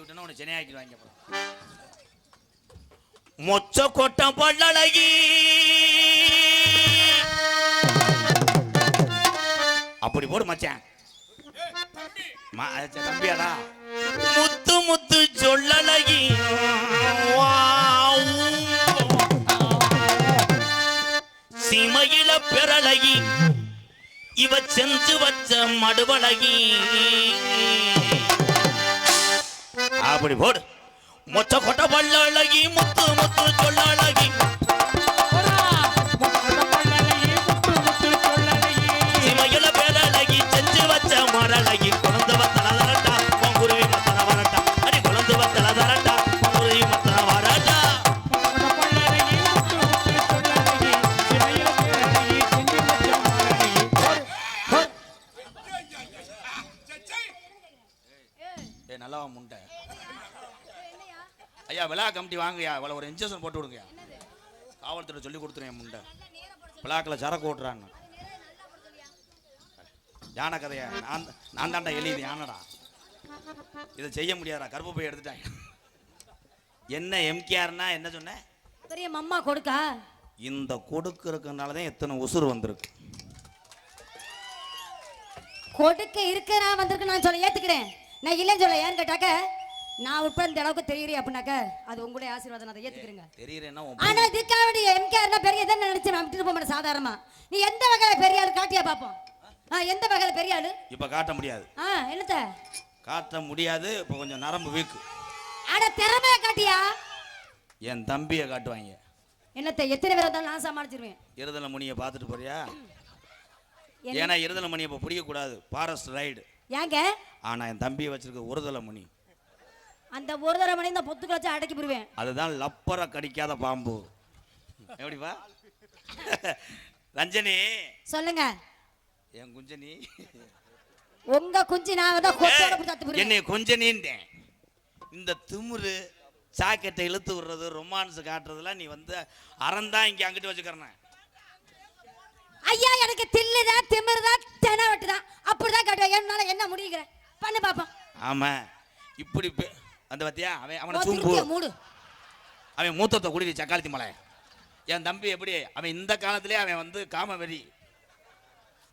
விட்டேன்னா உன்னை சென்னையாக்கிடுவாங்க. மொச்ச கொட்டம் பல்லழகி அப்படி போடு மச்சான். தம்பியாடா முத்து முத்து சொல்லழகி சிமையில பெறழகி இவ செஞ்சு வச்ச மடுவழகி அப்படி போடு. மொச்ச கொட்ட பல்லழகி முத்து முத்து சொல்லழகி சிமையில பெறழகி செஞ்சு வச்ச மரழகி குழந்தை வத்தன வரட்டா பொங்குருவி மத்தன வரட்டா அடி குழந்தை வத்தன வரட்டா பொங்குருவி மத்தன வரட்டா. நல்லா முண்டை ஐயா விழா கமிட்டி வாங்கயா, இவ்வளோ ஒரு இன்ஜெக்ஷன் போட்டு விடுங்க. காவல்துறை சொல்லி கொடுத்துருவேன் முண்டை விழாக்கில் சரக்கு ஓட்டுறாங்க. யானை கதையா நான் தாண்டா எழுதி யானடா இதை செய்ய முடியாதா, கருப்பு போய் எடுத்துட்டாங்க. என்ன எம்கேஆர்னா என்ன சொன்ன பெரிய மம்மா கொடுக்கா இந்த கொடுக்கு இருக்கனால தான் எத்தனை உசுறு வந்திருக்கு. கொடுக்க இருக்க நான் வந்திருக்கு நான் சொல்ல ஏத்துக்கிறேன். நான் இல்லைன்னு சொல்ல ஏன்னு கேட்டாக்க நான் உட்பட இந்த அளவுக்கு தெரியுறேன் அப்படின்னாக்க அது உங்களுடைய ஆசீர்வாதம், அதை ஏத்துக்கிறேங்க. தெரியுறேன்னா ஆனா இதுக்காக எம்கேஆர்னா பெரிய இதை நினைச்சு நான் விட்டுட்டு போக மாட்டேன் சாதாரணமா. நீ எந்த வகையில பெரிய ஆளு காட்டியா பாப்போம். எந்த வகையில பெரிய ஆளு இப்ப காட்ட முடியாது. என்னத்த காட்ட முடியாது, இப்ப கொஞ்சம் நரம்பு வீக்கு. அட திறமைய காட்டியா என் தம்பியை காட்டுவாங்க. என்னத்த எத்தனை பேர் வந்தாலும் நான் சமாளிச்சிருவேன். இருதலை மணியை பார்த்துட்டு போறியா? ஏன்னா இருதலை மணியை இப்ப பிடிக்க கூடாது, ஃபாரஸ்ட் ரைடு. ஏங்க ஆனா என் தம்பியை வச்சிருக்க ஒருதலை மணி, அந்த ஒருதலை மணி இந்த பொத்துக்கு வச்சு அடக்கி போடுவேன். அதுதான் லப்பரை கடிக்காத பாம்பு. எப்படிப்பா ரஞ்சனி சொல்லுங்க. என் குஞ்சனி உங்க குஞ்சு நான் தான் கொத்தோட புடிச்சு போறேன். என்னை குஞ்சனின்றேன். இந்த திமுரு சாக்கெட்டை இழுத்து விடுறது ரொமான்ஸ் காட்டுறதுலாம் நீ வந்து அறந்தா இங்க அங்கிட்டு வச்சுக்கிறேன். ஐயா எனக்கு தில்லுதான் திமிருதான் தெனவட்டுதான் அப்படிதான் காட்டுவேன். என்னால என்ன முடியுகிறேன் பண்ணு பாப்போம். ஆமா இப்படி அந்த பத்தியா அவனை சூம்பு மூடு, அவன் மூத்தத்தை குடி சக்காளத்தி மலை. என் தம்பி எப்படி அவன் இந்த காலத்திலே அவன் வந்து காமவெறி.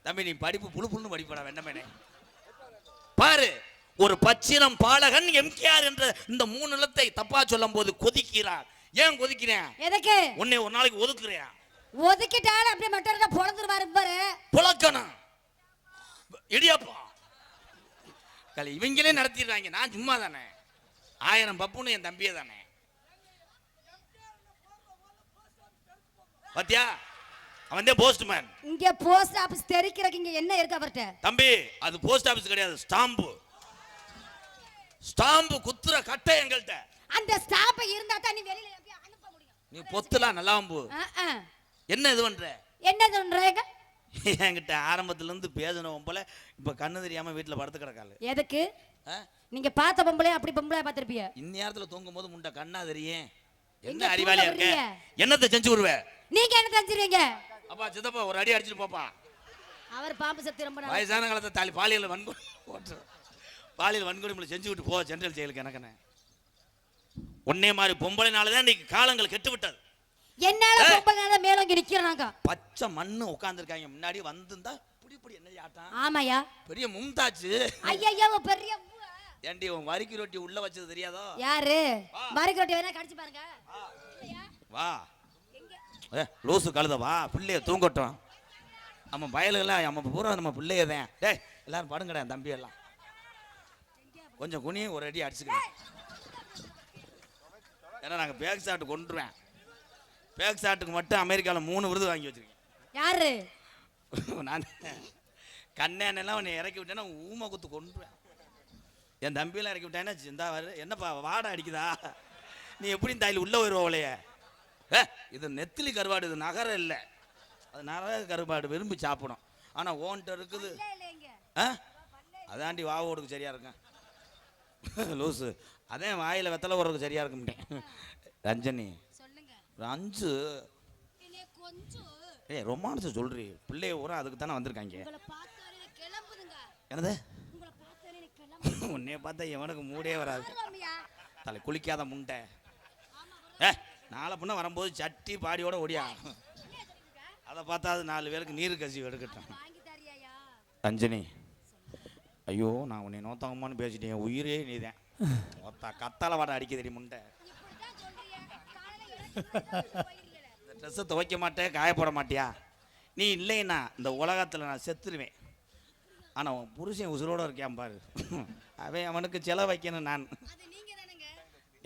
தம்பி நீ படிப்பு புழு புழுன்னு படிப்படா வெண்ணமேனே. பாரு ஒரு பச்சினம் பாலகன் எம்கேஆர் என்ற இந்த 3 நிலத்தை தப்பா சொல்லும் போது கொதிக்கிறார். ஏன் கொதிக்கிறேன்? எதுக்கு? உன்னை ஒரு நாளைக்கு ஒதுக்குறேன். ஒதுக்கிட்டாலும் அப்படியே மட்டரா பொளந்துருவாரு பாரு. பொளக்கணும் இடியாப்பா கலை இவங்களே நடத்திடுறாங்க. நான் சும்மா தானே, 1000 பப்புன்னு என் தம்பியே தானே. பாத்தியா அவன் தான் போஸ்ட்மேன். இங்க போஸ்ட் ஆபீஸ் தெரிக்கிறக்கு இங்க என்ன இருக்கு அவர்ட்ட? தம்பி அது போஸ்ட் ஆபீஸ் கிடையாது, ஸ்டாம்பு. ஸ்டாம்பு குத்துற கட்டை எங்கள்கிட்ட. அந்த ஸ்டாம்ப் இருந்தா தான் நீ வெளியில அனுப்ப முடியும். நீ பொத்துலாம் நல்லாம்பு. என்ன இது பண்ற? என்ன பண்றேங்க? என்கிட்ட ஆரம்பத்துல இருந்து பேசணும் போல இப்ப கண்ணு தெரியாம வீட்டுல படுத்து கிடக்காது. எதுக்கு? நீங்க பார்த்த பொம்பளை அப்படி பொம்பளை பார்த்திருப்பீங்க. இந்நேரத்துல தூங்கும் போது முண்டை கண்ணா தெரியும். என்ன அறிவாளியா இருக்க? என்னத்தை செஞ்சு விடுவ? நீங்க என்ன செஞ்சிருவீங்க? அப்பா சித்தப்பா ஒரு அடி அடிச்சிட்டு போப்பா. அவர் பாம்பு சக்தி ரொம்ப வயசான காலத்தை தாலி பாலியல் வன்கொடுமை போட்டு பாலியல் வன்கொடுமை செஞ்சு விட்டு போ சென்ட்ரல் ஜெயிலுக்கு. எனக்கு உன்னே மாதிரி பொம்பளைனாலதான் இன்னைக்கு காலங்கள் கெட்டு விட்டது. என்னால பொம்பளைனால மேலங்க நிக்கிறாங்க. பச்சை மண்ணு உட்கார்ந்துருக்காங்க முன்னாடி வந்துந்தா புடி புடி என்ன ஆட்டம். ஆமாயா பெரிய மும்தாஜ். ஐயா பெரிய ஏண்டி உன் வரிக்கி ரொட்டி உள்ள வச்சது தெரியாதோ? யாரு வரிக்கி ரொட்டி வேணா கடிச்சு பாருங்க. வா லூசு கழுத வா, பிள்ளைய தூங்கட்டும். நம்ம பயலுகெல்லாம் நம்ம பூரா நம்ம பிள்ளைய தான். டேய் எல்லாரும் படுங்கடா, தம்பி எல்லாம் கொஞ்சம் குனி ஒரு அடி அடிச்சுக்கிறேன். ஏன்னா நாங்கள் பேக் ஷாட்டு கொண்டுருவேன். பேக் ஷாட்டுக்கு மட்டும் அமெரிக்காவில் 3 விருது வாங்கி வச்சிருக்கேன். யாரு? நான் கண்ணேன்னெல்லாம் உன்னை இறக்கி விட்டேன்னா ஊமை குத்து கொண்டுருவேன். என் தம்பியெல்லாம் இறக்கி விட்டேன்னா இந்த என்னப்பா வாடை அடிக்குதா? நீ எப்படி தாயில் உள்ள வருவோலையே? இது நெத்திலி கருவாடு, இது நகரம் இல்லை. அது நரக கருவாடு விரும்பி சாப்பிடும். ஆனால் ஓன்ட்ட இருக்குது. அதாண்டி வாவோடுக்கு சரியா இருக்கேன் லூசு. அதே வாயில வெத்தலை போடுறதுக்கு சரியா இருக்க மாட்டேன். ரஞ்சனி ரஞ்சு ரொமான்ஸ் சொல்றி பிள்ளைய ஊரா அதுக்கு தானே வந்திருக்காங்க. என்னது உன்னைய பார்த்தா எவனுக்கு மூடே வராது. தலை குளிக்காத முண்டை. நாளை பொண்ணு வரும்போது சட்டி பாடியோட ஓடியா. அதை பார்த்தா அது 4 பேருக்கு நீர் கசிவு எடுக்கட்டும். ரஞ்சனி, ஐயோ நான் உன்னை நோத்தங்கம்மான்னு பேசிட்டேன். உயிரே நீதான். மொத்தா கத்தால வாட அடிக்க தெரியும் முண்டை. இந்த ட்ரெஸ்ஸை துவைக்க மாட்டேன், காயப்பட மாட்டியா? நீ இல்லைன்னா இந்த உலகத்தில் நான் செத்துருவேன். ஆனால் உன் புருஷன் உசுரோடு இருக்கான் பாரு. அவன் அவனுக்கு செலவு வைக்கணும். நான்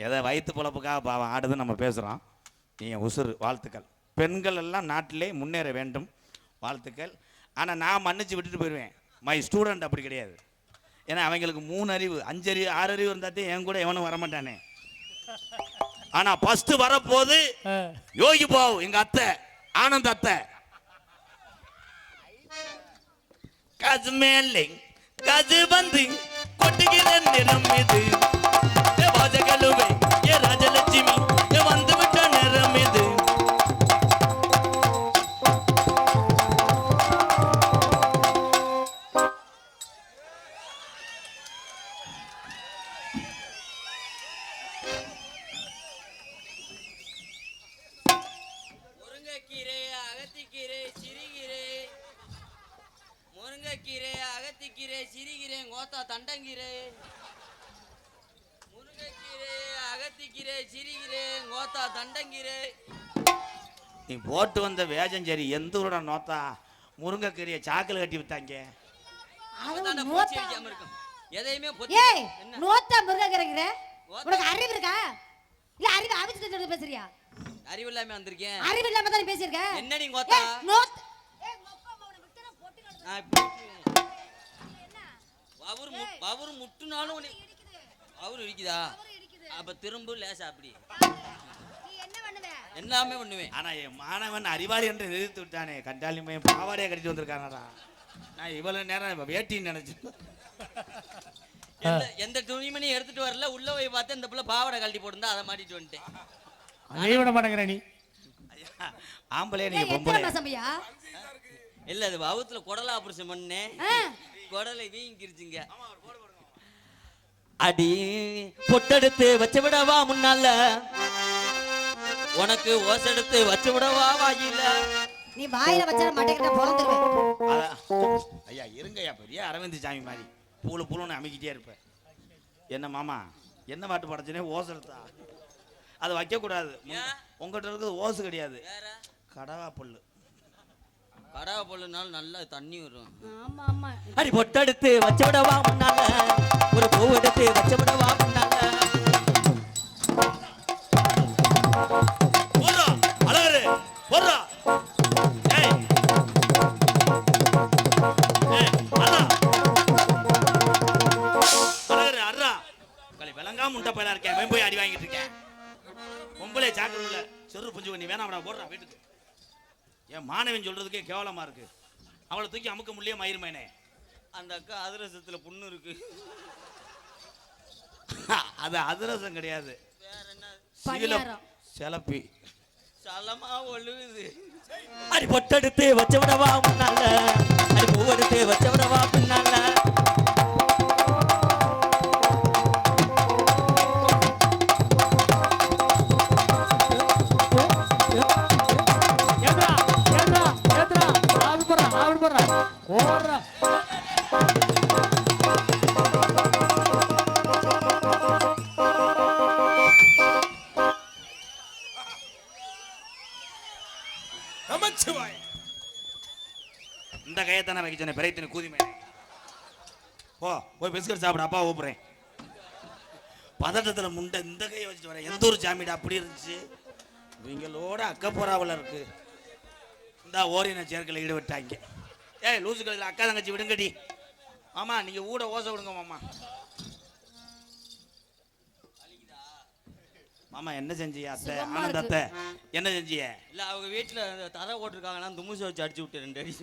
எதை வயிற்று பொழப்புக்காக பாவம் ஆடுதுன்னு நம்ம பேசுகிறோம். நீங்கள் உசுறு. வாழ்த்துக்கள். பெண்கள் எல்லாம் நாட்டிலே முன்னேற வேண்டும். வாழ்த்துக்கள். ஆனால் நான் மன்னிச்சு விட்டுட்டு போயிடுவேன். மை ஸ்டூடெண்ட் அப்படி கிடையாது. ஏன்னா அவங்களுக்கு 3 அறிவு 5 அறிவு 6 அறிவு இருந்தாத்தே என் கூட எவனும் வரமாட்டானே. ஆனால் ஃபஸ்ட்டு வரப்போது யோகி பாவ், எங்கள் அத்தை ஆனந்த் அத்தை. காசு மேலே காசு வந்து கொட்டுகிற நிறம் இது. வாஜகலுவே ஏ ராஜலட்சுமி வந்து விட்ட நிறம் இது. முருங்கைக்கீரை, அகத்திக்கீரை, சிறுகீரை, முருங்கைக்கீரை, அகத்திக்கீரை, சிறுகீரை, கோத்தா தண்டங்கீரை. முருங்கைக்கீரை, அகத்திக்கீரை, சிறுகீரை, கோத்தா தண்டங்கீரை. நீ போட்டு வந்த வேஜம் சரி. எந்த ஊரோட நோத்தா முருங்கைக்கீரையை சாக்கில் கட்டி வித்தாங்க. எதையுமே ஏய் நோத்தா முருங்கைக்கீரைங்கிற உனக்கு அறிவு இருக்கா? இல்ல அறிவு அவிச்சு பேசுறியா? அறிவு இல்லாம வந்திருக்கேன். அறிவு இல்லாம தான் பேசிருக்க. என்ன நீ கோத்தா? நோத் அவரு முட்டுனாலும் அவரு இருக்குதா? அப்ப திரும்ப லேசா அப்படி எல்லாமே பண்ணுவேன். ஆனா என் மாணவன் அறிவாளி என்று நிறுத்தி விட்டானே. கண்டாலிமே பாவாடையை கட்டிட்டு வந்திருக்கானடா. நான் இவ்வளவு நேரம் வேட்டின்னு நினைச்சேன். எந்த துணிமணி எடுத்துட்டு வரல. உள்ள போய் பார்த்து இந்த பிள்ளை பாவாடை கழட்டி போட்டுருந்தா அதை மாட்டிட்டு வந்துட்டேன். விட மாட்டேங்கிற நீ. ஆம்பளை நீங்க பொம்பளை. இல்ல அது வவுத்துல குடலை ஆபரேஷன் பண்ணேன். குடலை வீங்கிருச்சுங்க. அடி பொட்டெடுத்து வச்சு விடவா முன்னால, உனக்கு ஓசெடுத்து வச்சு விடவா வாயில. நீ வாயில வச்சா மாட்டேங்கிட்ட பொறந்துருவேன். ஐயா இருங்கய்யா, பெரிய அரவிந்த் சாமி மாதிரி பூளு பூளுன்னு அமைக்கிட்டே இருப்பேன். என்ன மாமா என்ன பாட்டு படைச்சனே ஓசை எடுத்தா அதை வைக்கக்கூடாது. உங்கள்கிட்ட இருக்கிறது ஓசு கிடையாது, கடவா புல்லு. கடவா புல்லுனாலும் நல்லா தண்ணி வரும். ஆமா ஆமா. அடி பொட்டெடுத்து வச்சு விடவா முன்னால, ஒரு பூ எடுத்து வச்சு விடவா முன்னால. அழகு போடுறா. விளங்காம முண்டை பயிலா இருக்கேன். போய் அடி வாங்கிட்டு இருக்கேன். பொம்பளை சாக்கல செரு புஞ்சு நீ வேணாம் போடுறா வீட்டுக்கு. என் மாணவன் சொல்றதுக்கே கேவலமா இருக்கு. அவளை தூக்கி அமுக்க முடியல மயிருமேனே. அந்த அக்கா அதிரசத்துல புண்ணு இருக்கு. அது அதிரசம் கிடையாது, செலப்பி சலமா ஒழுகுது. அடி பொட்டெடுத்து வச்ச விடவா முன்னால, அடி பூவெடுத்து வச்ச விடவா பின்னால. இந்த கையத்தான வைக்க சொன்ன பிரைத்தின கூதிமே. போய் பிஸ்கட் சாப்பிட அப்பா கூப்பிடுறேன். பதட்டத்தில் முண்டை இந்த கையை வச்சுட்டு வரேன். எந்த ஒரு ஜாமீன் அப்படி இருந்துச்சு. இவங்களோட அக்கப்போராவில் இருக்கு. இந்த ஓரின சேர்க்கையில் ஈடுபட்டாங்க. ஏய் லூசு கடையில் அக்கா தங்கச்சி விடுங்கடி. மாமா நீங்க ஊட ஓசை விடுங்க மாமா. மாமா என்ன செஞ்சியா அத்தை? ஆனந்த அத்தை என்ன செஞ்சிய? இல்ல அவங்க வீட்டுல தரை ஓட்டிருக்காங்கன்னா துமுசை வச்சு அடிச்சு விட்டு 2 அடி.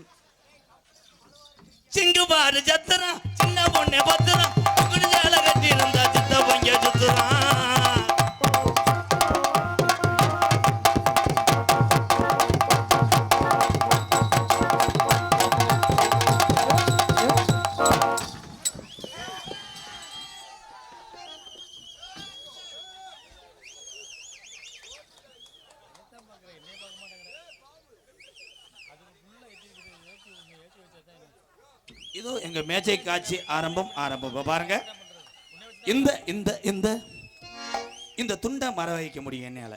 சிங்கு பாரு சத்துறா சின்ன பொண்ணு பத்துறா குடிஞ்சால கட்டி இருந்தா சித்த பொங்க சுத்துறான். இதோ எங்க மேஜை காட்சி ஆரம்பம். பாருங்க, இந்த இந்த இந்த இந்த துண்டை மறைய வைக்க முடியும் என்னால.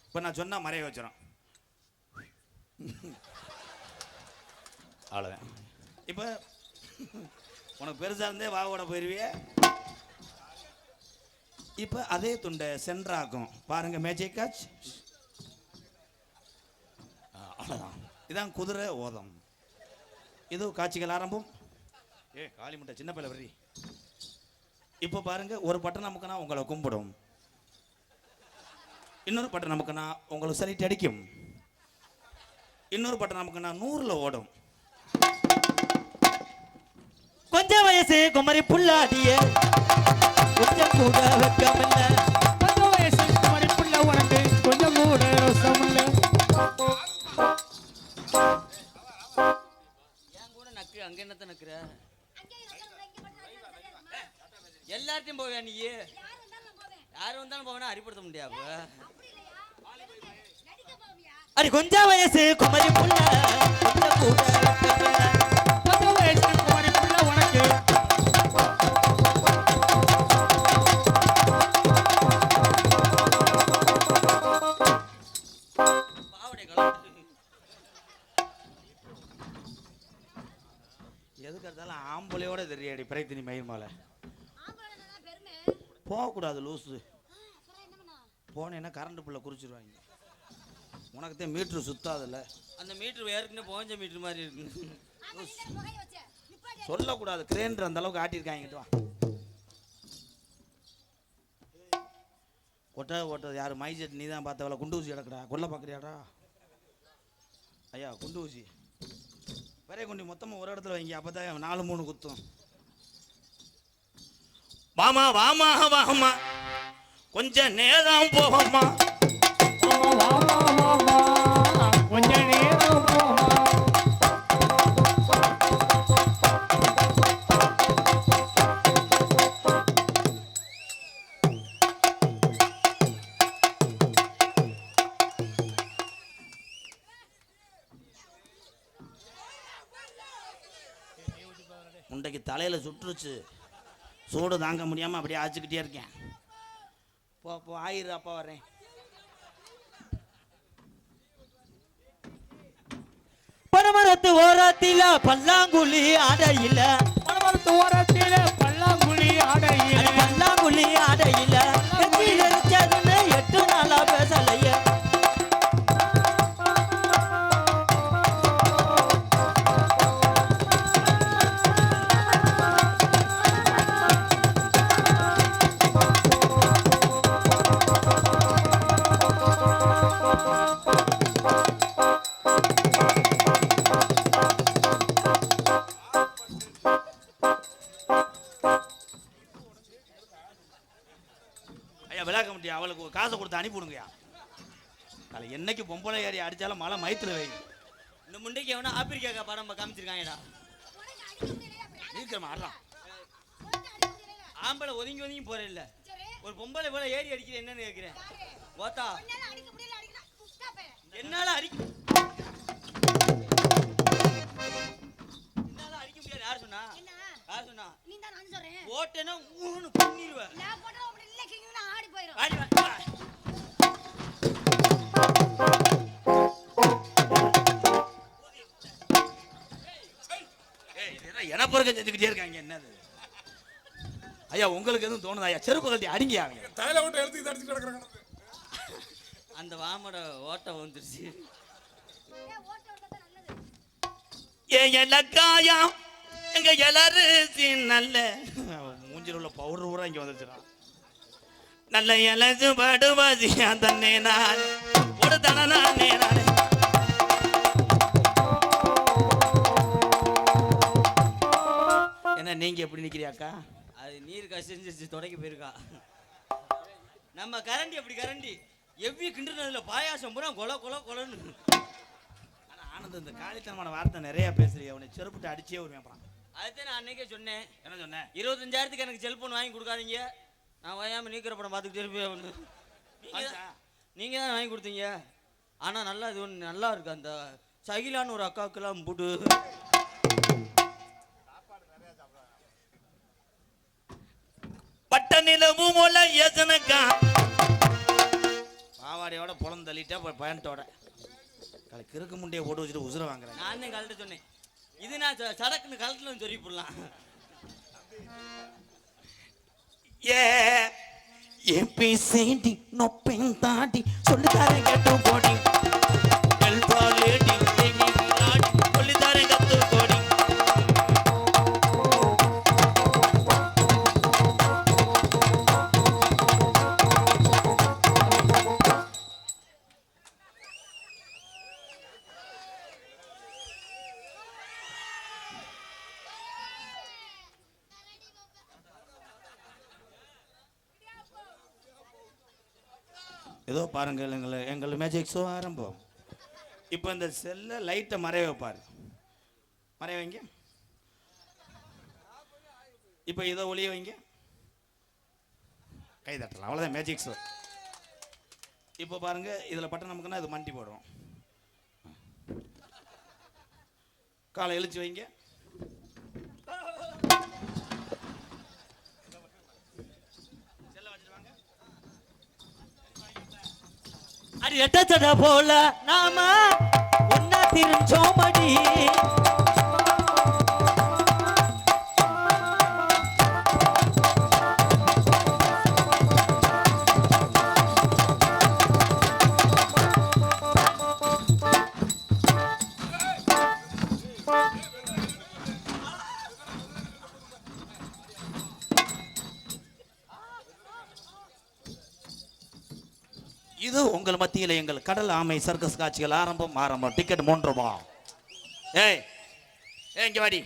இப்ப நான் சொன்னா மறைய வச்சிடும். அவ்வளவுதான். இப்ப உனக்கு பெருசா இருந்தே வாவோட போயிருவிய. இப்ப அதே துண்டை சென்றாக்கும். பாருங்க மேஜை காட்சி. அவ்வளவுதான். இதான் குதிரை ஓதம். இதோ காட்சிகள் ஆரம்பம். காளி முட்டை சின்ன பிள்ளை வரி. இப்போ பாருங்க, ஒரு பட்டன் நமக்குனா உங்களை கும்பிடும், இன்னொரு பட்டன் நமக்குனா உங்களுக்கு சரிட்டு அடிக்கும், இன்னொரு பட்டன் நமக்குனா 100ல ஓடும். கொஞ்சம் வயசு குமரி புள்ளாடிய கொஞ்சம் கூட வெக்கமில்ல. கொஞ்சம் வயசு குமரி புள்ள உனக்கு கொஞ்சம் கூட ரோசம் இல்ல. ஏன் கூட நக்கு அங்க என்னத்த நக்குற? எல்லார்ட்டையும் போவேன் நீ? யாரு வந்தாலும் போவேனா? அறிப்படுத்த முடியாது. அடி கொஞ்சம் வயசு குமரி புள்ள கொஞ்சம் கூட வெக்கமில்ல. கொஞ்சம் வயசு குமரி புள்ள உனக்கு பாவடை கலந்து எதுக்கு இருந்தாலும் ஆம்பளையோட தெரியாடி பிரைத்தினி மயில் மாலை போகக்கூடாது லூஸு. போனேன்னா கரண்ட் பிள்ளை குறிச்சிருவாங்க. உனக்கு தான் மீட்ரு சுத்தாதுல்ல. அந்த மீட்டர் ஏற்கனவே போஞ்ச மீட்டர் மாதிரி இருக்கு. சொல்லக்கூடாது. கிரேண்டர் அந்த அளவுக்கு ஆட்டியிருக்காங்க. ஓட்டது யாரு? மைசெட் நீ தான் பார்த்தவள. குண்டு ஊசி கிடக்குடா. கொல்ல பார்க்குறியாடா? ஐயா குண்டு ஊசி வரைய குண்டி மொத்தமாக ஒரு இடத்துல வைங்க. அப்போ தான் 4-3 குத்தும். வாமா வாமா வாமா கொஞ்சம் நேரம் போகமா. கொஞ்ச நேரம் போமா. முண்டைக்கு தலையில் சுட்டுருச்சு. சூடு தாங்க முடியாமல் அப்படியே ஆச்சுக்கிட்டே இருக்கேன். போ ஆயிரு. அப்பா வரேன். பனமரத்து ஓரத்தில பல்லாங்குழி ஆடையில. பனமரத்து ஓரத்தில பல்லாங்குழி ஆடையில. பல்லாங்குழி ஆடையில கட்சியில் எரிச்சதுன்னு 8 நாளா பேசலைய. விளக்க முடியும். அவளுக்கு காசை கொடுத்து அனுப்பிவிடுங்கய்யா. அதில் என்னைக்கு பொம்பளை ஏறி அடித்தாலும் மழை மயத்தில் வை. இந்த முண்டைக்கு எவனா ஆப்பிரிக்கா படம் காமிச்சிருக்காங்கடா. இருக்கிற ஆடுறான். ஆம்பளை ஒதுங்கி ஒதுங்கி போற இல்ல. ஒரு பொம்பளை போல ஏறி அடிக்கிற என்னன்னு கேட்கிறேன். ஓத்தா என்னால அடிக்க முடியாது. யார் சொன்னா? யார் சொன்னா? ஓட்டேன்னா ஊன்னு பண்ணிடுவேன். எனப்பொருக்க செஞ்சுக்கிட்டே இருக்காங்க. என்னது ஐயா உங்களுக்கு எதுவும் தோணுதா? ஐயா செருப்பு கழட்டி அடிங்க. அந்த வாமோட ஓட்டம் வந்துருச்சு. ஏலக்காயா எங்க எலரிசி நல்ல மூஞ்சில் உள்ள பவுடர் பூரா இங்க வந்துருச்சுடா. நல்ல இலசு படுவாசியா தன்னே நான் ஒரு தன நானே நானே. என்ன நீங்க எப்படி நிக்கிறியாக்கா? அது நீர் கசிஞ்சிச்சு தொடக்கி போயிருக்கா. நம்ம கரண்டி அப்படி கரண்டி எவ்வி கிண்டுனதுல பாயாசம் பூரா கொல கொல கொலன்னு. ஆனா ஆனந்த் இந்த காலித்தனமான வார்த்தை நிறைய பேசுறீங்க. அவனை செருப்புட்டு அடிச்சே வருவேன். அதுதான் நான் அன்னைக்கே சொன்னேன். என்ன சொன்னேன்? 25,000க்கு எனக்கு செல்போன் வாங்கி கொடுக்காதீங்க. நான் வாயாம நீக்கிற படம் பார்த்துக்கிட்டே இருப்பேன். நீங்க தான் வாங்கி கொடுத்தீங்க. ஆனா நல்லா இது ஒன்று நல்லா இருக்கு. அந்த சகிலான்னு ஒரு அக்காவுக்கெல்லாம் போட்டு நிலவு போல யசனக்கா பாவாடையோட புலம் தள்ளிட்டா பயன்ட்டோட கிறுக்கு முண்டையை போட்டு வச்சுட்டு உசுர வாங்குறேன். நான் தான் கழட்ட சொன்னேன். இது நான் சடக்குன்னு கழட்டுன்னு சொல்லி போடலாம். ஏ ஏபிசிடி நொப்பேன் தாடி சொல்லித்தாரேன் கேட்டு போடி எல்பாலேடி சொல்லித்தாரேன் கத்து போடி. ஏதோ பாருங்கள் எங்கள் மேஜிக் ஷோ ஆரம்பம். இப்போ இந்த செல்லை லைட்டை மறைய வைப்பார். மறைய வைங்க. இப்போ இதை ஒளிய வைங்க. கை தட்டலாம். அவ்வளோதான் மேஜிக் ஷோ. இப்போ பாருங்க இதில் பட்டன் நமக்குன்னா இது மண்டி போடுறோம். காலை இழுச்சு வைங்க. அது எட்டச்சட போல நாம ஒன்னா திரிஞ்சோமடி. இது உங்கள் மத்தியில் எங்கள் கடல் ஆமை சர்க்கஸ் காட்சிகள் ஆரம்பம். டிக்கெட் 3 ரூபா. ஏய் இங்கே வாடி.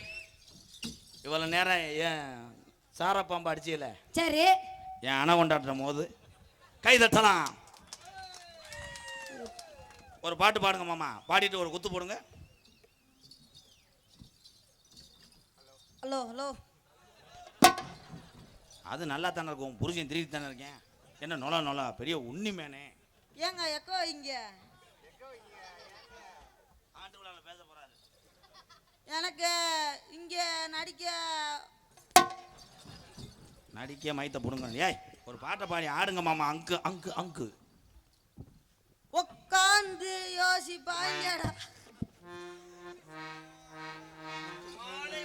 இவ்வளோ நேரம் ஏன் சாரப்பாம்பு அடிச்சில? சரி. என் அணை கொண்டாடுற போது கை தட்டலாம். ஒரு பாட்டு பாடுங்க மாமா. பாடிட்டு ஒரு குத்து போடுங்க. Hello hello. அது நல்லா தானே இருக்கும். புருஷன் திருப்பி தானே இருக்கேன். என்ன நொலா பெரிய உண்ணிமேனே. ஏங்க எக்கோ இங்க ஆண்டு விழால பேச போறாரு. எனக்கு இங்க நடிக்க மைத்த புடுங்க. ஏய் ஒரு பாட்டை பாடி ஆடுங்க மாமா. அங்கு உட்காந்து யோசிப்பாங்கடா.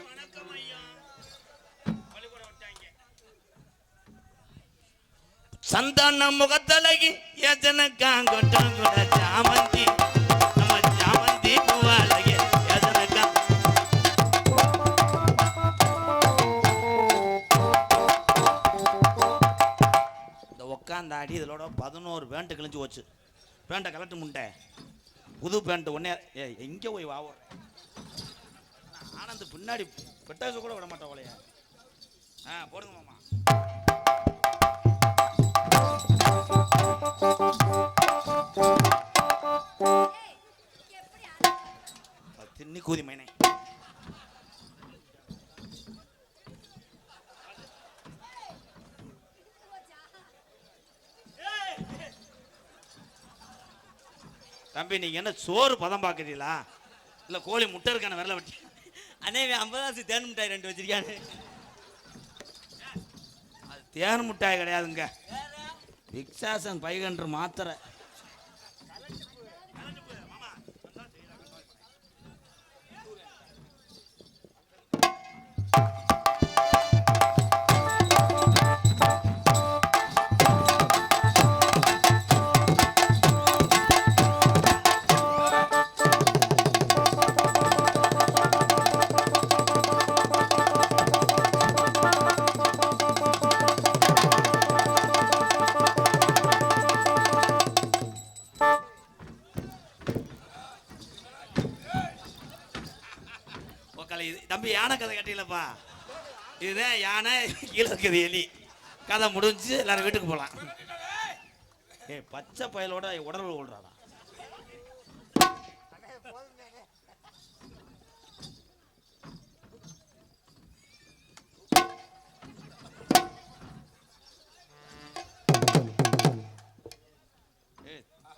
வணக்கம் ஐயா. சந்தான முகத்தலகி எதனக்காங்கொட்டம் கூட சாமந்தி நம்ம சாமந்தி பூவாலகி எதனக்கா. இந்த உக்காந்தாடி இதோட 11 பேண்ட் கிழிஞ்சு போச்சு. பேண்ட்டை கலட்டு முண்டை. புது பேண்ட் ஒன்னே எங்கே போய் வாவோ. ஆனந்த் பின்னாடி பெட்டாசு கூட விட மாட்டோம் அவளைய. போடுங்க மாமா. தின்னி கூதி மைனே. தம்பி நீங்க என்ன சோறு பதம் பாக்குறீங்களா இல்ல கோழி முட்டை இருக்கான விரல வெட்டி? அண்ணே 50 தேன் மிட்டாய் 2 வச்சிருக்கானு. அது தேன் மிட்டாய் கிடையாதுங்க. விக்ஸாசன் பைகன்று மாத்திரை. தம்பி யானை கதை கட்டிலப்பா. இதுதான் யானை கீழே இருக்குது எலி. கதை முடிஞ்சு எல்லாரும் வீட்டுக்கு போகலாம். பச்சை பயலோட உடல் கொள்றாடா.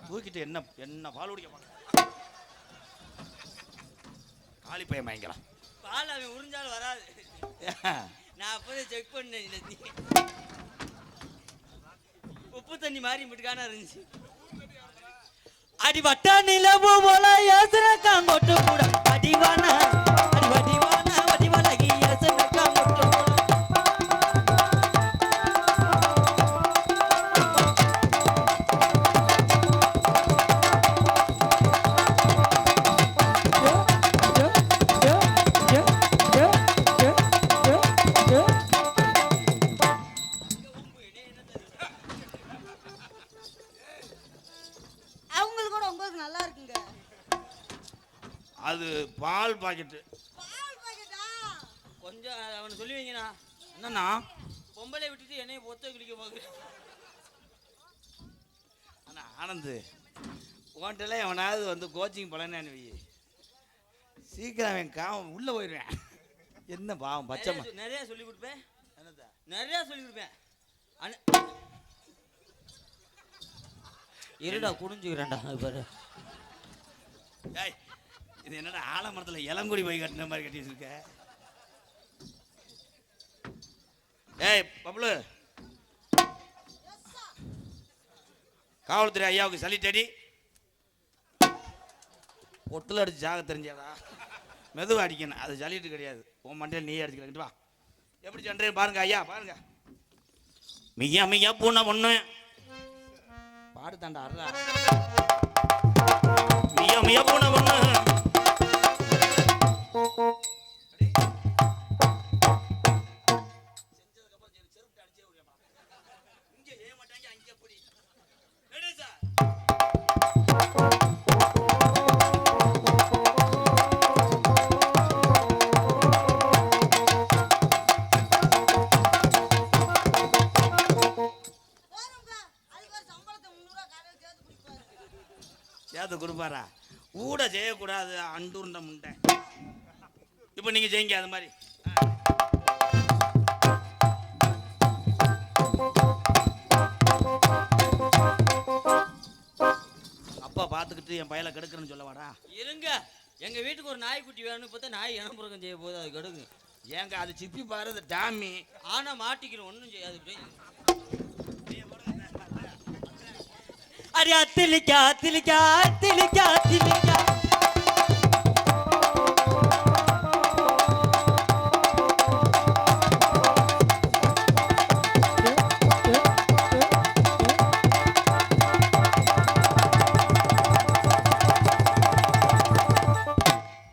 தூக்கிட்டு என்ன பால் குடிக்க மாட்டேன். காலி பையன் பயங்கரம். பால் அவன் உறிஞ்சாலும் வராது. நான் அப்போதே செக் பண்ணேன். உப்பு தண்ணி மாதிரி மிட்டுக்கான இருந்துச்சு. அடி வட்டா நிலவு போல யோசனை காங்கொட்டு கூட அடிவான அடி வடிவான வடிவலகி யோசனை காங்கொட்டு அவங்களுக்கு கூட உங்களுக்கு நல்லா இருக்குங்க. அது பால் பாக்கெட்டு. பால் பாக்கெட்டா? கொஞ்சம் அவனை சொல்லுவீங்கண்ணா. என்னண்ணா பொம்பளை விட்டுட்டு என்னைய பொத்த கிளிக்க போகுது. அண்ணா ஆனந்து உன்கிட்டல எவனாவது வந்து கோச்சிங் போலன்னு வை, சீக்கிரம் அவன் காவம் உள்ளே போயிடுவேன். என்ன பாவம் பச்சைமா. நிறைய சொல்லி கொடுப்பேன். என்னதா நிறைய சொல்லி கொடுப்பேன். இருடா குடிஞ்சுக்கிறேன்டா பாரு. ஏய் இது என்னடா ஆலமரத்தில் இளங்குடி போய் கட்டின மாதிரி கட்டி வச்சிருக்க? ஏய் பப்ளு, காவல்துறை ஐயாவுக்கு சலிட்டடி. பொட்டில் அடிச்சு ஜாக தெரிஞ்சாடா, மெதுவாக அடிக்கணும், அது சலிட்டு கிடையாது. உன் மண்டையில் நீயே அடிச்சுக்கிட்டு வா. எப்படி சண்டே பாருங்க ஐயா, பாருங்க. மியா மியா பூனை பொண்ணு பாடு தாண்டா அறா. மியா மியா பூனை பொண்ணு போறோம்க்கா. அதுக்கு ஒரு சம்பளத்தை 300 காலையில சேர்த்து குடிப்பாரு. சேர்த்து கொடுப்பாரா? கூட செய்யக்கூடாது அண்டூர்ந்த முண்டை. இப்போ நீங்க செய்யுங்க அது மாதிரி. அப்பா பார்த்துக்கிட்டு என் பையலை கெடுக்கிறேன்னு சொல்ல வாடா. இருங்க, எங்க வீட்டுக்கு ஒரு நாய்க்குட்டி வேணும்னு பார்த்தா நாய் இனப்புறக்கம் செய்ய போகுது. அது கெடுங்க. ஏங்க அது சிப்பி பாரு, அது டாமி. ஆனா மாட்டிக்கிறோம், ஒன்றும் செய்யாது. அரியா திலிக்கா திலிக்கா திலிக்கா திலிக்கா.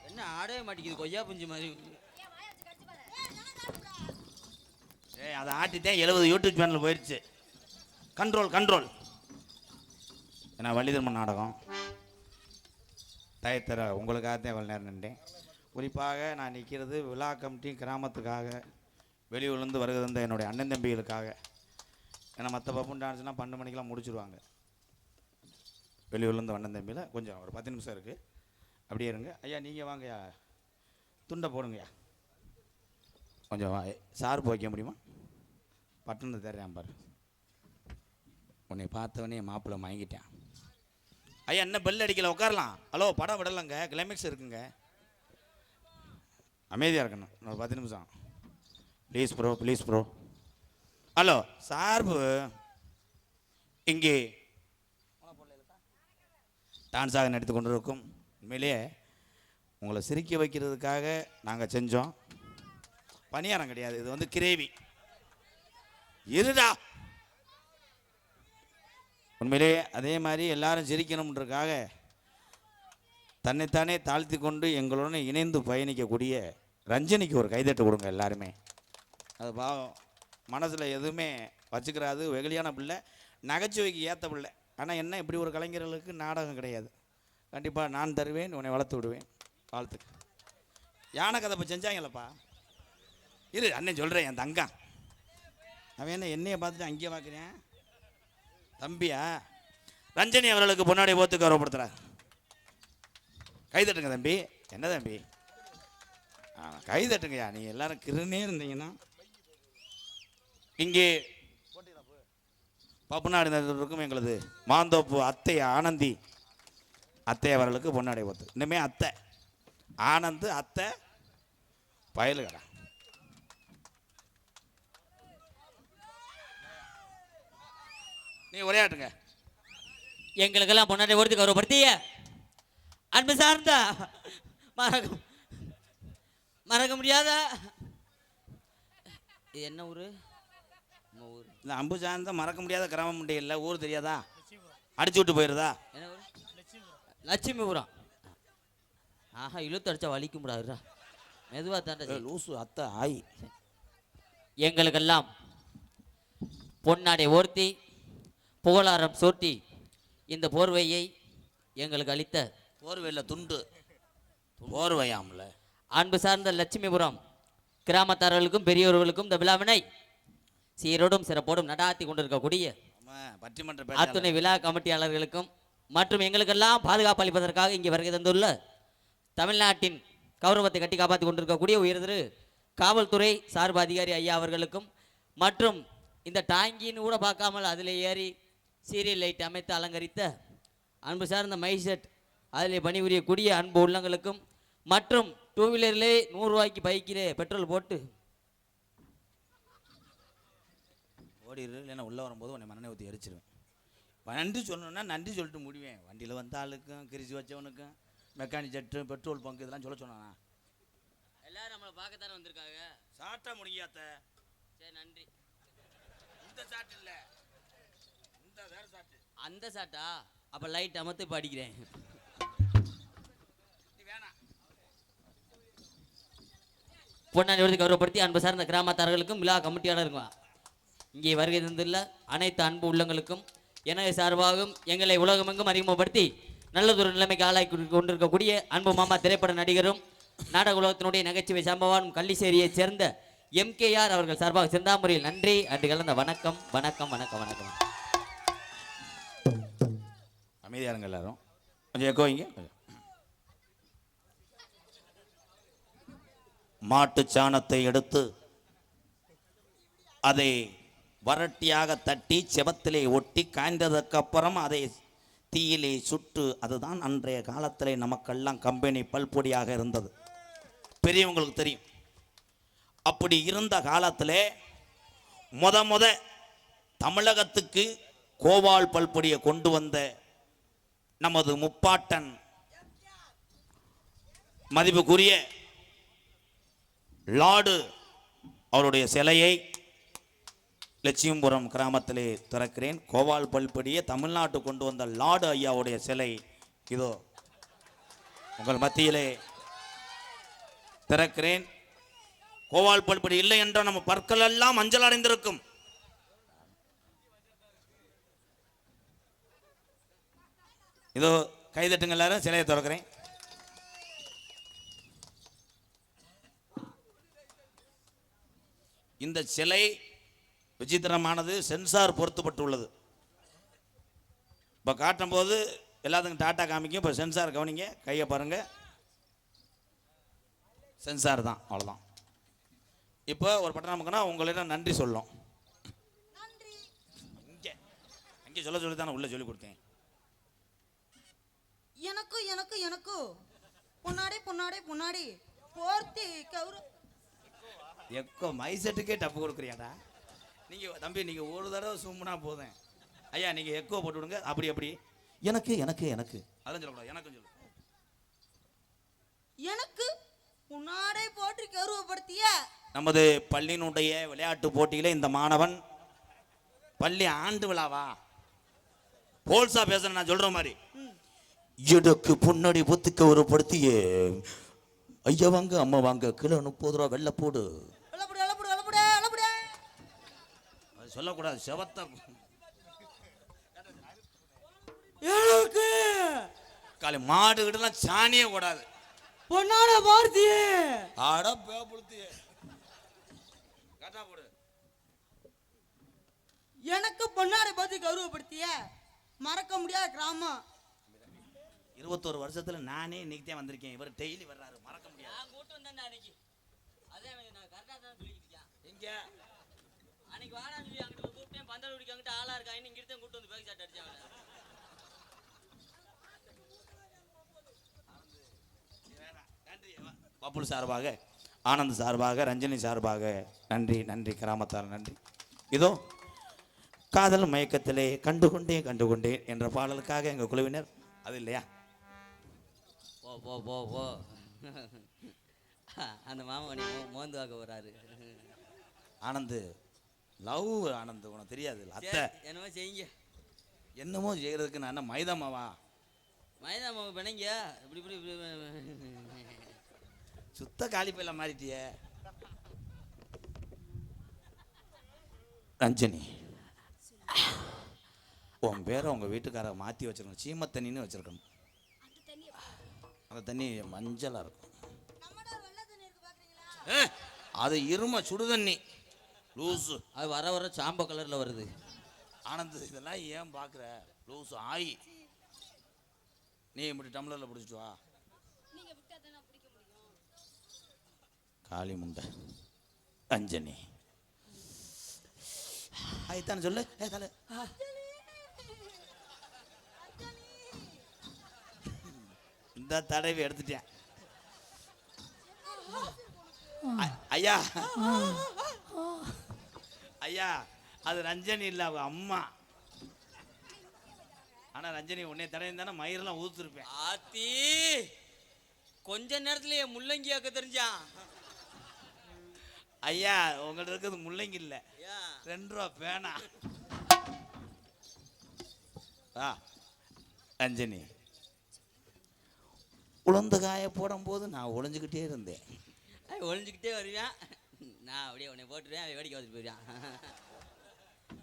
என்ன ஆடவே மாட்டேங்குது, கொய்யா புஞ்சு மாதிரி. ஏய் அதை ஆட்டிட்டேன், 70 யூடியூப் சேனல் போயிடுச்சு. Control control. ஏன்னா வள்ளிதர்மன் நாடகம் தயத்தர உங்களுக்காகத்தான் இவ்வளோ நேரம் நின்றேன். குறிப்பாக நான் நிற்கிறது விழா கமிட்டி கிராமத்துக்காக, வெளியூர்லேருந்து வருகிற என்னுடைய அண்ணன் தம்பிகளுக்காக. ஏன்னா மற்ற பப்புன் டான்ஸ்னால் 12 மணிக்கெலாம் முடிச்சுடுவாங்க. வெளியூர்லேருந்து அண்ணன் தம்பியில் கொஞ்சம் ஒரு 10 நிமிஷம் இருக்குது, அப்படியே இருங்க. ஐயா நீங்கள் வாங்கய்யா, துண்டை போடுங்கய்யா. கொஞ்சம் சார்பு வைக்க முடியுமா? பட்டணத்தை தர்றேன் பாரு. உன்னை பார்த்தவனே மாப்பிள்ளை வாங்கிட்டேன். ஐயா என்ன பெல் அடிக்கல, உட்காரலாம். ஹலோ படம் விடலைங்க, கிளைமேக்ஸ் இருக்குங்க. அமைதியாக இருக்கணும், ஒரு 10 நிமிஷம் please bro, please bro. Hello சார்பு இங்கே டான்ஸாக நடித்து கொண்டிருக்கும். உண்மையிலேயே உங்களை சிரிக்க வைக்கிறதுக்காக நாங்கள் செஞ்சோம். பணியாரம் கிடையாது, இது வந்து கிரேவி. இருடா. உண்மையிலே அதே மாதிரி எல்லாரும் சிரிக்கணுன்றதுக்காக தன்னைத்தானே தாழ்த்தி கொண்டு எங்களுடன் இணைந்து பயணிக்கக்கூடிய ரஞ்சனிக்கு ஒரு கைதட்டு கொடுங்க எல்லாருமே. அது பாவம், மனசில் எதுவுமே வச்சுக்கிறாது, வெகுளியான பிள்ளை, நகைச்சுவைக்கு ஏற்ற பிள்ளை. ஆனால் என்ன, இப்படி ஒரு கலைஞர்களுக்கு நாடகம் கிடையாது. கண்டிப்பாக நான் தருவேன், உன்னை வளர்த்து விடுவேன். வாழ்த்துக்கு. யானை கதை இப்போ செஞ்சாங்களப்பா. இரு அண்ணன் சொல்கிறேன், என் தங்கம் அவன் என்ன என்னையை பார்த்துட்டு அங்கேயே பார்க்குறேன். தம்பியா ரஞ்சனி அவர்களுக்கு பொன்னாடி போத்து கௌரவப்படுத்துகிறார். கைதட்டுங்க தம்பி. என்ன தம்பி? கைதட்டுங்கய்யா. நீங்கள் எல்லாரும் கிருன்னே இருந்தீங்கன்னா. இங்கே பப்புநாடு இருக்கும் எங்களது மாந்தோப்பு அத்தை ஆனந்தி அத்தை அவர்களுக்கு பொன்னாடை போத்து. இனிமே அத்தை ஆனந்து அத்தை பயலுகடா. நீ உரையாட்டுங்க. எங்களுக்கெல்லாம் பொன்னாடை ஒருத்தி கௌரவப்படுத்திய அன்பு சார்ந்த மறக்க முடியாத இது என்ன ஊரு? நம்ம ஊர் இந்த அம்பு சார்ந்த மறக்க முடியாத கிராமம் முடியும் இல்லை, ஊர் தெரியாதா? அடிச்சு விட்டு போயிருதா? என்ன ஊர்? லட்சுமிபுரம். ஆஹா, இழுத்து அடிச்சா வலிக்க முடியாதுடா, மெதுவா தாண்டா. லூசு அத்தை ஆய். எங்களுக்கெல்லாம் பொன்னாடை ஓர்த்தி புகழாரம் சூட்டி இந்த போர்வையை எங்களுக்கு அளித்த போர்வையில் துண்டு போர்வையாம்ல அன்பு சார்ந்த லட்சுமிபுரம் கிராமத்தாரர்களுக்கும் பெரியவர்களுக்கும் இந்த விழாவினை சீரோடும் சிறப்போடும் நடாத்தி கொண்டிருக்கக்கூடிய பட்டிமன்ற அத்துணை விழா கமிட்டியாளர்களுக்கும் மற்றும் எங்களுக்கெல்லாம் பாதுகாப்பு அளிப்பதற்காக இங்கே வருகை தந்துள்ள தமிழ்நாட்டின் கௌரவத்தை கட்டி காப்பாற்றி கொண்டிருக்கக்கூடிய உயர்திரு காவல்துறை சார்பு அதிகாரி ஐயா அவர்களுக்கும் மற்றும் இந்த டாங்கின்னு கூட பார்க்காமல் அதில் ஏறி சீரியல் லைட் அமைத்து அலங்கரித்த அன்பு சார்ந்த மைசெட் அதில் பணிபுரியக்கூடிய அன்பு உள்ளங்களுக்கும் மற்றும் டூ வீலரிலே 100 ரூபாய்க்கு பைக்கிலே பெட்ரோல் போட்டு ஓடிடு, இல்லைன்னா உள்ளே வரும்போது உன்னை மண்ணெண்ணெய் ஊற்றி எரிச்சிருவேன். நன்றி சொல்லணும்னா நன்றி சொல்லிட்டு முடிவேன். வண்டியில் வந்த ஆளுக்கும் கிரிச்சு வச்சவனுக்கும் மெக்கானிக் செட்டு பெட்ரோல் பங்கு இதெல்லாம் சொல்ல சொன்னானா? எல்லாரும் நம்மளை பார்க்கத்தானே வந்திருக்காங்க. சாட்டா முடியாத. சரி, நன்றி. இந்த சாட்டு இல்லை, இந்த வேற சாட்டு. அந்த சாட்டா? அப்போ லைட் அமர்த்து இப்போ அடிக்கிறேன். பொன்னாடி விருது கௌரவப்படுத்தி அன்பு சார்ந்த கிராமத்தார்களுக்கும் விழா கமிட்டியாளருக்கும் இங்கே வருகை தந்துள்ள அனைத்து அன்பு உள்ளங்களுக்கும் எனது சார்பாகவும் எங்களை உலகமெங்கும் அறிமுகப்படுத்தி நல்லதொரு நிலைமைக்கு ஆளாக்கி கொண்டிருக்கக்கூடிய அன்பு மாமா திரைப்பட நடிகரும் நாடக உலகத்தினுடைய நகைச்சுவை சம்பவானும் கள்ளிச்சேரியைச் சேர்ந்த MKR அவர்கள் சார்பாக சிந்தாமுறையில் நன்றி அன்று கலந்த வணக்கம் வணக்கம் வணக்கம் வணக்கம். அமைதியாக இருங்க எல்லாரும், கொஞ்சம் எக்கோங்க. மாட்டு சாணத்தை எடுத்து அதை வரட்டியாக தட்டி செவத்திலே ஒட்டி காய்ந்ததுக்கு அப்புறம் அதை தீயிலே சுட்டு, அதுதான் அன்றைய காலத்திலே நமக்கெல்லாம் கம்பெனி பல்பொடியாக இருந்தது. பெரியவங்களுக்கு தெரியும். அப்படி இருந்த காலத்திலே முத தமிழகத்துக்கு கோவால் பல்பொடியை கொண்டு வந்த நமது முப்பாட்டன் மதிப்புக்குரிய லார்டு அவருடைய சிலையை லட்சுமிபுரம் கிராமத்திலே திறக்கிறேன். கோவால் பல்படியை தமிழ்நாட்டு கொண்டு வந்த லார்டு ஐயாவுடைய சிலை இதோ உங்கள் மத்தியிலே திறக்கிறேன். கோவால் பல்படி இல்லை என்றால் நம்ம பற்கள் எல்லாம் மஞ்சள் அடைந்திருக்கும். இதோ கைதட்டுங்க எல்லாரும், சிலையை திறக்கிறேன். இந்த சிலை விசித்திரமானது, சென்சார் பொருத்தப்பட்டுள்ளது. இப்போ காட்டும் போது எல்லாத்துக்கும் டாட்டா காமிக்கும். இப்போ சென்சார் கவனிங்க, கையை பாருங்க, சென்சார் தான், அவ்வளோதான். இப்போ ஒரு பட்டம் நமக்குன்னா உங்களிடம் நன்றி சொல்லும். இங்கே அங்கே சொல்ல சொல்லி தான் உள்ளே சொல்லி கொடுத்தேன். எனக்கு பொன்னாடி போர்த்தி கௌரவ எக்கோ மைசெட்டுக்கே டப்பு கொடுக்குறியாடா நீங்கள் தம்பி. நீங்கள் ஒரு தடவை சும்முனா போதும் ஐயா, நீங்கள் எக்கோ போட்டு விடுங்க. அப்படி எனக்கு அதெல்லாம் சொல்லக்கூடாது, எனக்கும் சொல்லு. எனக்கு பொன்னாடை போற்றி கௌரவப்படுத்திய நமது பள்ளியினுடைய விளையாட்டு போட்டியில இந்த மாணவன் பள்ளி ஆண்டு விழாவா போல்சா பேச நான் சொல்ற மாதிரி எனக்கு பொன்னாடி பொத்தி கௌரவப்படுத்திய ஐயா வாங்க அம்மா வாங்க கிலோ 30 ரூபா வெள்ளை போடு. சொல்லக்கூடாது, செவத்த காலை மாடு கிட்டலாம் சாணியே கூடாது. பொன்னாட பார்த்தியே ஆட பேப்புடுத்தியே கட்டா போடு. எனக்கு பொன்னாடை போற்றி கௌரவப்படுத்திய மறக்க முடியாத கிராமம். 21 வருஷத்துல நானே இன்னைக்கு தான் வந்திருக்கேன். இவர் டெய்லி வர்றாரு, மறக்க முடியாது. நான் கூட்டு வந்தேன் அன்னைக்கு. அதே நான் கரெக்டா தான் சொல்லிட்டு இருக்கேன். எங்க அன்னைக்கு வாடா சொல்லி அங்கிட்டு கூப்பிட்டேன், பந்தல் குடிக்க அங்கிட்டு ஆளா இருக்காங்க, இங்க இருந்தே கூட்டு வந்து பேக் ஷாட் அடிச்சாங்க. பப்புல் சார்பாக, ஆனந்த் சார்பாக, ரஞ்சனி சார்பாக நன்றி கிராமத்தார் நன்றி. இதோ காதல் மயக்கத்திலே கண்டுகொண்டேன் என்ற பாடலுக்காக எங்கள் குழுவினர் அது இல்லையா? போ போ போ போ அந்த மாமா நீ மோந்து வாக்க வராரு. ஆனந்து லவ் ஆனந்த் உனக்கு தெரியாது அத்தை என்னமோ செய்யுங்க. என்னமோ செய்யறதுக்கு நான் என்ன மைதா மாவா? மைதா மாவு பிணைங்க இப்படி இப்படி சுத்த காலிப்பையில மாறிட்டியே. ரஞ்சனி உன் பேரை உங்கள் வீட்டுக்கார மாற்றி வச்சிருக்கணும். சீம தண்ணின்னு வச்சிருக்கணும். அந்த தண்ணி மஞ்சளாக இருக்கும். அது இரும சுடுதண்ணி லூஸு. அது வர வர சாம்ப கலரில் வருது. ஆனந்த் இதெல்லாம் ஏன் பார்க்குற? லூஸு ஆயி நீ இப்படி டம்ளரில் பிடிச்சிட்டு வா. காளி முண்டை ரஞ்சனி ஆயித்தானே சொல்லு. தலை இந்த தடவை எடுத்துட்டேன். ஐயா ஐயா அது ரஞ்சனி இல்லை, அவ அம்மா. ஆனா ரஞ்சனி உன்னை தடவை தானே மயிரெல்லாம் ஊத்துருப்பேன். ஆத்தி கொஞ்ச நேரத்துல முள்ளங்கி ஆக்க தெரிஞ்சான். ஐயா உங்கள்ட்ட இருக்கிறது முள்ளங்கி இல்லை, 2 ரூபா பேனா. ரஞ்சனி உளுந்த காய போடும்போது நான் ஒளிஞ்சுக்கிட்டே இருந்தேன். ஒளிஞ்சுக்கிட்டே வருவேன். நான் அப்படியே உன்னை போட்டுருவேன். அவன் வேடிக்கை வந்துட்டு போயிடுவான்.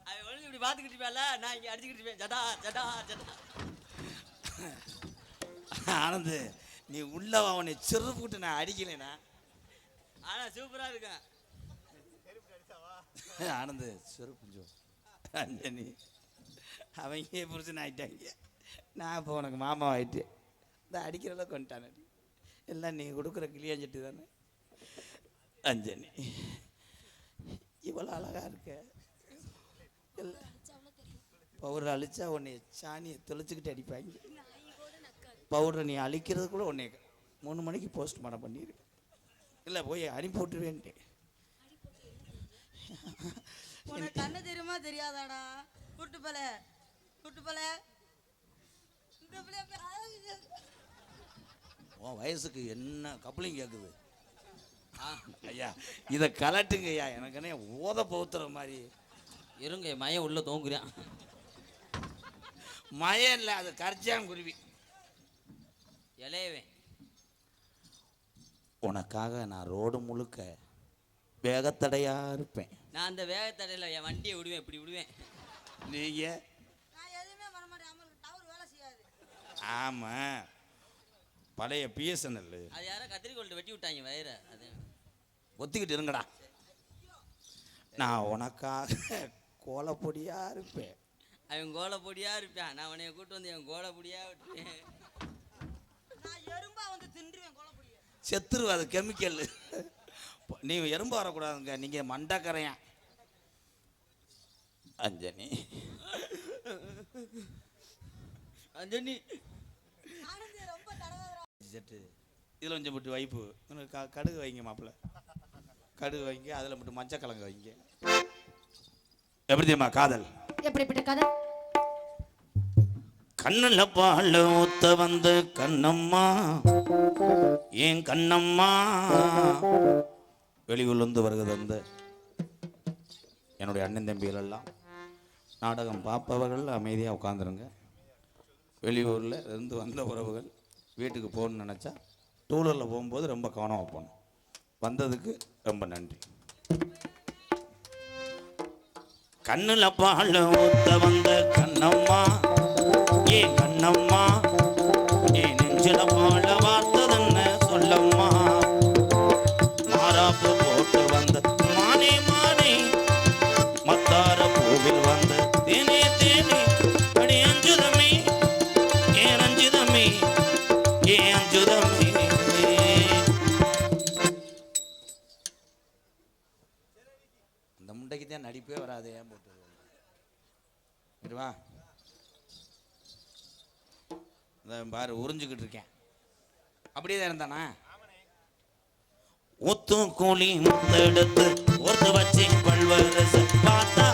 அவன் ஒளிஞ்சு இப்படி பார்த்துக்கிட்டு இருப்பேன்ல, நான் இங்கே அடிச்சுக்கிட்டு இருப்பேன். ஜடா ஜடா ஜடா. ஆனந்து நீ உள்ள அவனை செருப்புட்டு நான் அடிக்கலைனா. ஆனால் சூப்பராக இருக்கேன். ஆனந்து செருப்பு ரஞ்சனி அவங்க புரிச்சுன்னு ஆயிட்டாங்க. நான் இப்போ உனக்கு மாமா ஆயிட்டு இந்த அடிக்கிறத கொண்டானே எல்லாம் நீ கொடுக்குற கிளியாஞ்சட்டி தானே. ரஞ்சனி இவ்வளோ அழகா இருக்க. பவுடர் அழிச்சா உன்னை சாணியை தெளிச்சுக்கிட்டு அடிப்பாங்க. பவுடரை நீ அழிக்கிறது கூட உன்னை 3 மணிக்கு போஸ்ட் மார்ட்டம் பண்ணிடு. இல்லை போய் அனுப்பி விட்டுருவேன்ட்டு. உனக்கு கண்ணு தெரியுமா தெரியாதாடா? கூட்டு போல உன் வயசுக்கு என்ன கப்ளிங் கேட்குது? ஐயா இதை கலட்டுங்க ஐயா. எனக்கு என்ன ஓத பவுத்துற மாதிரி இருங்க. மயம் உள்ள தோங்குறான். மயம் இல்லை, அது கர்ஜான் குருவி. இலையவேன் உனக்காக நான் ரோடு முழுக்க வேகத்தடையா இருப்பேன். நான் அந்த வேகத்தடையில் என் வண்டியை விடுவேன். இப்படி விடுவேன். நீங்க நான் எதுவுமே பண்ண மாட்டேன். டவர் வேலை செய்யாது. ஆமாம் பழைய பிஎஸ்என்எல் அது யாரோ கத்திரிக்கோல்ட்டு வெட்டி விட்டாங்க வயிற. அது ஒத்திக்கிட்டு இருங்கடா. நான் உனக்காக கோலப்பொடியா இருப்பேன். அவன் கோலப்பொடியாக இருப்பான். நான் உன்னைய கூட்டு வந்து என் கோலப்பொடியாக விட்டுருவேன். நான் எறும்பா வந்து தின்றுவேன் கோலப்பொடியை. செத்துரு, அது கெமிக்கல். நீ எறும்பு வரக்கூடாதுங்க, நீங்க மண்டக்கரையான். அஞ்சனி அஞ்சனி ரொம்ப தடவை செட்டு இதில் கொஞ்சம் போட்டு வைப்பு கடுகு வைங்க மாப்பிள்ள. கடுகு வைங்க, அதில் மட்டும் மஞ்சக்கிழங்கு வைங்க. எப்படி தெரியுமா காதல்? எப்படிப்பட்ட காதல்? கண்ணுல பால் ஊத்த வந்து கண்ணம்மா ஏன் கண்ணம்மா. வெளியூர்லேருந்து வருகிறது அந்த என்னுடைய அண்ணன் தம்பிகள் எல்லாம் நாடகம் பார்ப்பவர்கள் அமைதியாக உட்காந்துருங்க. வெளியூரில் இருந்து வந்த உறவுகள் வீட்டுக்கு போகணுன்னு நினச்சா டூலரில் போகும்போது ரொம்ப கவனமாக போகணும். வந்ததுக்கு ரொம்ப நன்றி. கண்ணுல பால் ஊத்த வந்த கண்ணம்மா ஏன் கண்ணம்மா ஏன் நெஞ்சில பால வார்த்ததென்ன சொல்லம்மா. மாறாப்பு போட்டு வந்த மானே மானே மத்தார பூவில் வந்த தேனே தேனே அடி அஞ்சுதமே ஏன் அஞ்சுதமே ஏன் அஞ்சுதமே. அந்த முண்டைக்கு தான் நடிப்பே வராது. ஏன் போட்டு வா பாரு உறிஞ்சுக்கிட்டு இருக்கேன். அப்படியே தான் இருந்தானா? ஒத்து கூலி முத்தெடுத்து ஒருத்த வச்சு பல்வரசு பார்த்தா